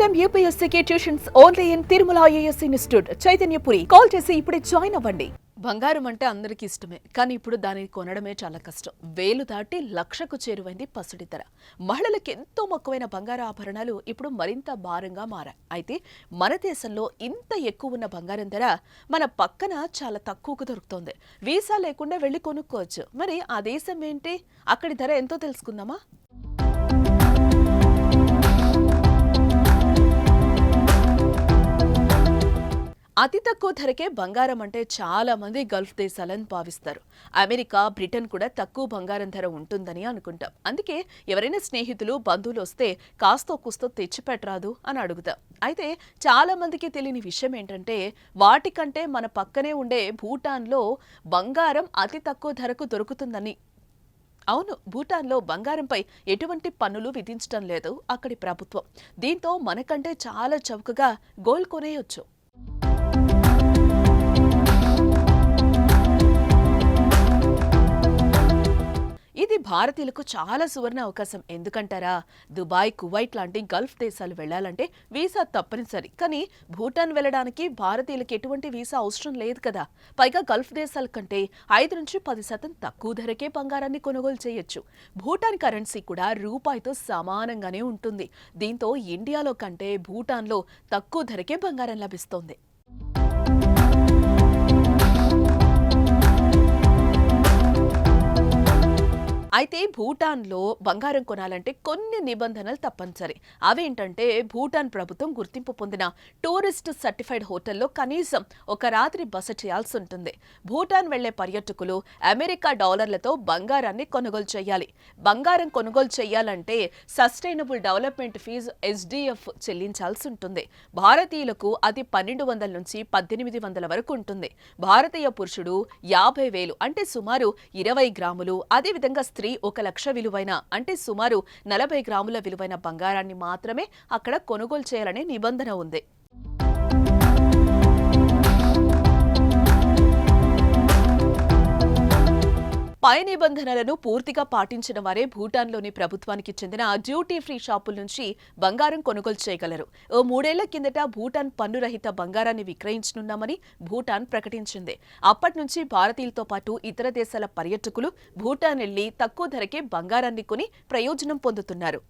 Time యూపీఎస్సీకి tuitions only in Tirumala IAS institute Chaitanyapuri. Call చేసి ఇప్పుడే జాయిన్ అవ్వండి. బంగారం అంటే అందరికీ ఇష్టమే, కానీ ఇప్పుడు దానిని కొనడమే చాలా కష్టం. వేలు దాటి లక్షకు చేరువైంది పసిడి ధర. మహిళలకు ఎంతో మక్కువైన బంగారు ఆభరణాలు ఇప్పుడు మరింత భారంగా మారాయి. అయితే మన దేశంలో ఇంత ఎక్కువ ఉన్న బంగారం ధర మన పక్కన చాలా తక్కువకు దొరుకుతోంది. వీసా లేకుండా వెళ్లి కొనుక్కోవచ్చు. మరి ఆ దేశం ఏంటి, అక్కడి ధర ఎంతో తెలుసుకుందామా? అతి తక్కువ ధరకే బంగారం అంటే చాలా మంది గల్ఫ్ దేశాలని భావిస్తారు. అమెరికా, బ్రిటన్ కూడా తక్కువ బంగారం ధర ఉంటుందని అనుకుంటాం. అందుకే ఎవరైనా స్నేహితులు, బంధువులు వస్తే కాస్తో కూస్తో తెచ్చిపెట్టరాదు అని అడుగుతాం. అయితే చాలా మందికి తెలియని విషయం ఏంటంటే, వాటికంటే మన పక్కనే ఉండే భూటాన్లో బంగారం అతి తక్కువ ధరకు దొరుకుతుందని. అవును, భూటాన్లో బంగారంపై ఎటువంటి పన్నులు విధించడం లేదు అక్కడి ప్రభుత్వం. దీంతో మనకంటే చాలా చౌకగా గోల్డ్ కొనేయొచ్చు. ఇది భారతీయులకు చాలా సువర్ణ అవకాశం. ఎందుకంటారా, దుబాయ్, కువైట్ లాంటి గల్ఫ్ దేశాలు వెళ్లాలంటే వీసా తప్పనిసరి. కానీ భూటాన్ వెళ్లడానికి భారతీయులకు ఎటువంటి వీసా అవసరం లేదు కదా. పైగా గల్ఫ్ దేశాల కంటే 5 నుంచి 10% తక్కువ ధరకే బంగారాన్ని కొనుగోలు చేయొచ్చు. భూటాన్ కరెన్సీ కూడా రూపాయితో సమానంగానే ఉంటుంది. దీంతో ఇండియాలో కంటే భూటాన్లో తక్కువ ధరకే బంగారం లభిస్తోంది. అయితే భూటాన్లో బంగారం కొనాలంటే కొన్ని నిబంధనలు తప్పనిసరి. అవేంటంటే, భూటాన్ ప్రభుత్వం గుర్తింపు పొందిన టూరిస్ట్ సర్టిఫైడ్ హోటల్లో కనీసం ఒక రాత్రి బస చేయాల్సి ఉంటుంది. భూటాన్ వెళ్లే పర్యాటకులు అమెరికా డాలర్లతో బంగారాన్ని కొనుగోలు చేయాలి. బంగారం కొనుగోలు చేయాలంటే సస్టైనబుల్ డెవలప్మెంట్ ఫీజు SDF చెల్లించాల్సి ఉంటుంది. భారతీయులకు అది 1200 నుంచి 1800 వరకు ఉంటుంది. భారతీయ పురుషుడు 50,000 అంటే సుమారు 20 గ్రాములు, అదేవిధంగా స్త్రీ 1,00,000 విలువైన అంటే సుమారు 40 గ్రాముల విలువైన బంగారాన్ని మాత్రమే అక్కడ కొనుగోలు చేయాలనే నిబంధన ఉంది. పై నిబంధనలను పూర్తిగా పాటించిన వారే భూటాన్లోని ప్రభుత్వానికి చెందిన డ్యూటీ ఫ్రీ షాపుల నుంచి బంగారం కొనుగోలు చేయగలరు. 3 ఏళ్ల కిందట భూటాన్ పన్నురహిత బంగారాన్ని విక్రయించనున్నామని భూటాన్ ప్రకటించింది. అప్పటి నుంచి భారతీయులతో పాటు ఇతర దేశాల పర్యాటకులు భూటాన్ వెళ్లి తక్కువ ధరకే బంగారాన్ని కొని ప్రయోజనం పొందుతున్నారు.